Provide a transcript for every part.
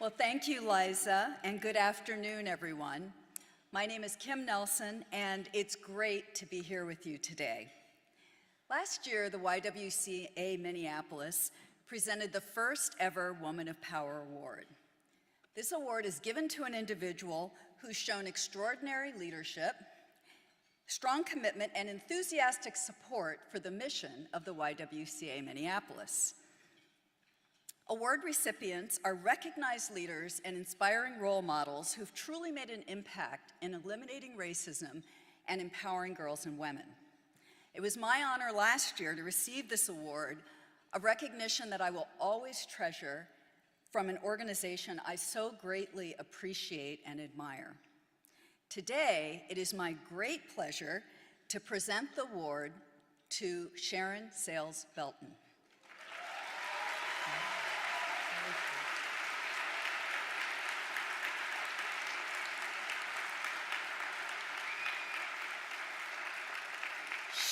Well, thank you, Liza, and good afternoon, everyone. My name is Kim Nelson, and it's great to be here with you today. Last year, the YWCA Minneapolis presented the first ever Woman of Power Award. This award is given to an individual who's shown extraordinary leadership, strong commitment, and enthusiastic support for the mission of the YWCA Minneapolis. Award recipients are recognized leaders and inspiring role models who've truly made an impact in eliminating racism and empowering girls and women. It was my honor last year to receive this award, a recognition that I will always treasure from an organization I so greatly appreciate and admire. Today, it is my great pleasure to present the award to Sharon Sayles Belton.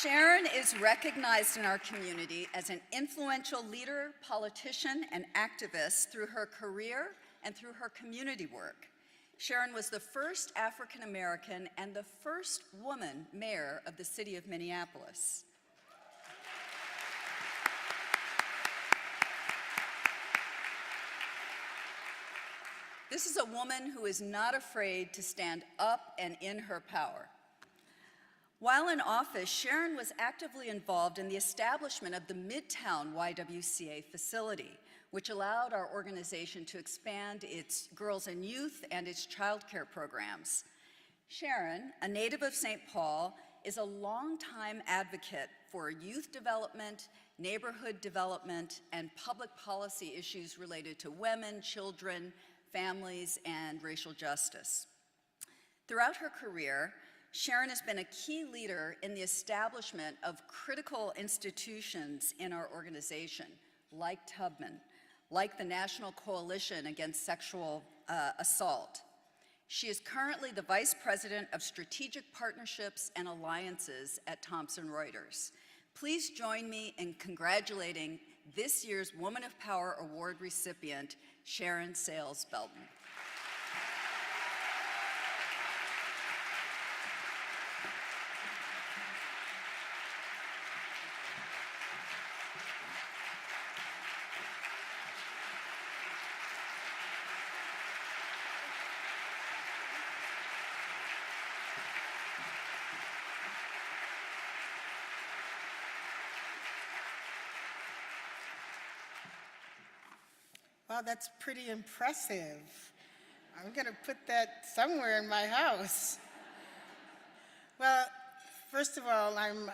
Sharon is recognized in our community as an influential leader, politician, and activist through her career and through her community work. Sharon was the first African American and the first woman mayor of the city of Minneapolis. This is a woman who is not afraid to stand up and in her power. While in office, Sharon was actively involved in the establishment of the Midtown YWCA facility, which allowed our organization to expand its girls and youth and its childcare programs. Sharon, a native of St. Paul, is a longtime advocate for youth development, neighborhood development, and public policy issues related to women, children, families, and racial justice. Throughout her career, Sharon has been a key leader in the establishment of critical institutions in our organization, like Tubman, like the National Coalition Against Sexual Assault. She is currently the Vice President of Strategic Partnerships and Alliances at Thomson Reuters. Please join me in congratulating this year's Woman of Power Award recipient, Sharon Sayles Belton. Wow, that's pretty impressive. I'm going to put that somewhere in my house. Well, first of all, I'm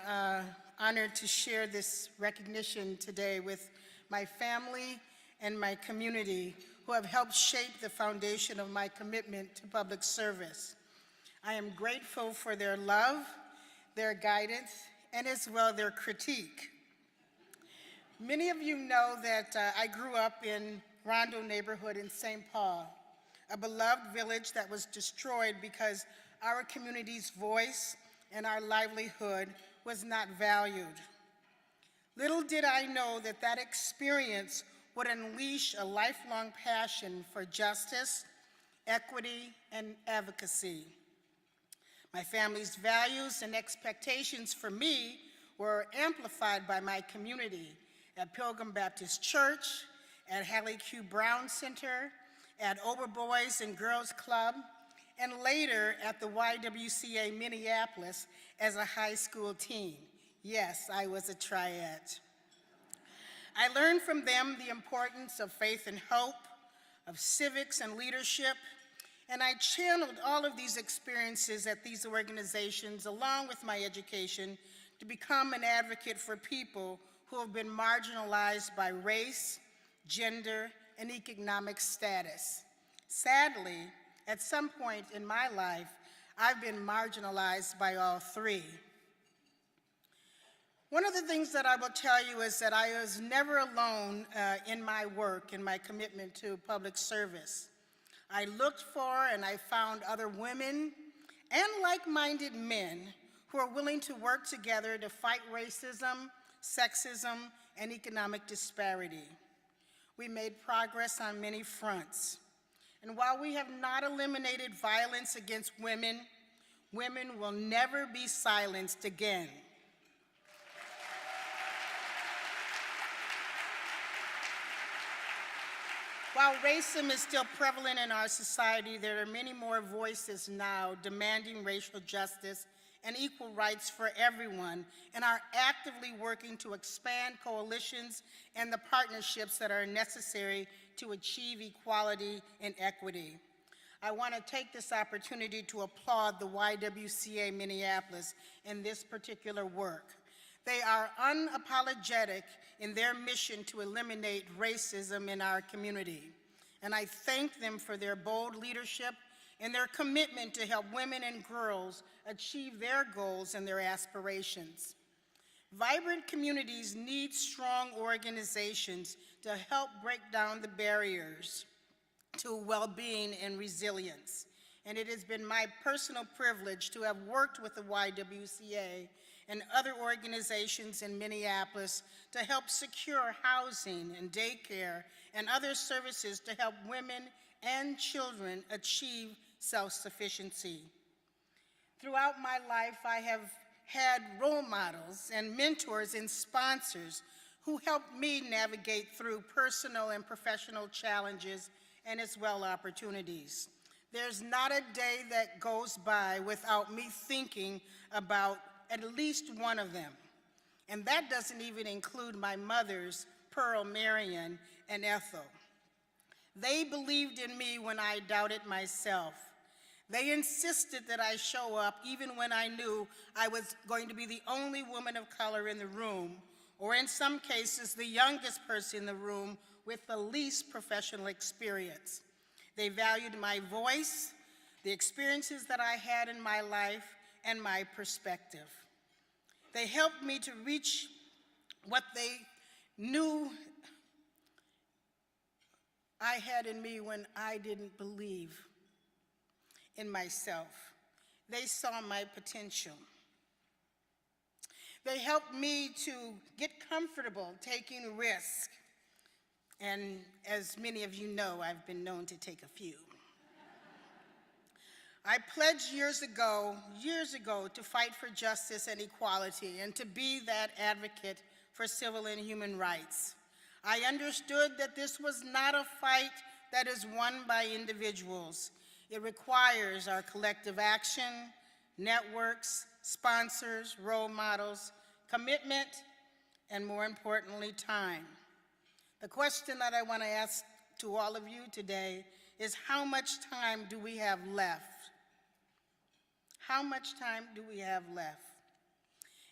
honored to share this recognition today with my family and my community who have helped shape the foundation of my commitment to public service. I am grateful for their love, their guidance, and as well their critique. Many of you know that I grew up in Rondo neighborhood in St. Paul, a beloved village that was destroyed because our community's voice and our livelihood was not valued. Little did I know that that experience would unleash a lifelong passion for justice, equity, and advocacy. My family's values and expectations for me were amplified by my community at Pilgrim Baptist Church, at Hallie Q. Brown Center, at Oberboys and Girls Club, and later at the YWCA Minneapolis as a high school teen. Yes, I was a triad. I learned from them the importance of faith and hope, of civics and leadership, and I channeled all of these experiences at these organizations along with my education to become an advocate for people who have been marginalized by race, gender, and economic status. Sadly, at some point in my life, I've been marginalized by all three. One of the things that I will tell you is that I was never alone in my work, in my commitment to public service. I looked for and I found other women and like-minded men who are willing to work together to fight racism, sexism, and economic disparity. We made progress on many fronts. And while we have not eliminated violence against women, women will never be silenced again. While racism is still prevalent in our society, there are many more voices now demanding racial justice and equal rights for everyone, and are actively working to expand coalitions and the partnerships that are necessary to achieve equality and equity. I want to take this opportunity to applaud the YWCA Minneapolis in this particular work. They are unapologetic in their mission to eliminate racism in our community, and I thank them for their bold leadership and their commitment to help women and girls achieve their goals and their aspirations. Vibrant communities need strong organizations to help break down the barriers to well-being and resilience. And it has been my personal privilege to have worked with the YWCA and other organizations in Minneapolis to help secure housing and daycare and other services to help women and children achieve self-sufficiency. Throughout my life, I have had role models and mentors and sponsors who helped me navigate through personal and professional challenges and as well opportunities. There's not a day that goes by without me thinking about at least one of them. And that doesn't even include my mothers, Pearl, Marion, and Ethel. They believed in me when I doubted myself. They insisted that I show up even when I knew I was going to be the only woman of color in the room, or in some cases, the youngest person in the room with the least professional experience. They valued my voice, the experiences that I had in my life, and my perspective. They helped me to reach what they knew I had in me when I didn't believe in myself. They saw my potential. They helped me to get comfortable taking risks. And as many of you know, I've been known to take a few. I pledged years ago to fight for justice and equality and to be that advocate for civil and human rights. I understood that this was not a fight that is won by individuals. It requires our collective action, networks, sponsors, role models, commitment, and more importantly, time. The question that I want to ask to all of you today is, how much time do we have left? How much time do we have left?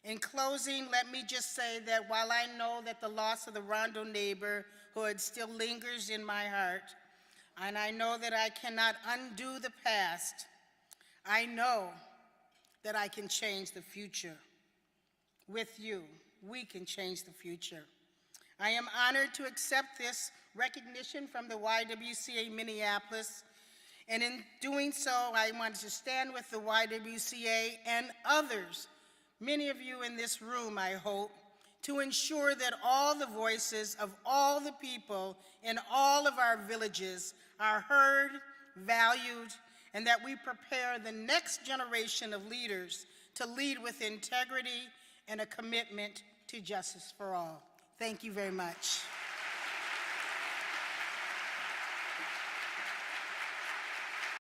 In closing, let me just say that while I know that the loss of the Rondo neighborhood still lingers in my heart, and I know that I cannot undo the past, I know that I can change the future. With you, we can change the future. I am honored to accept this recognition from the YWCA Minneapolis, and in doing so, I want to stand with the YWCA and others, many of you in this room, I hope, to ensure that all the voices of all the people in all of our villages are heard, valued, and that we prepare the next generation of leaders to lead with integrity and a commitment to justice for all. Thank you very much.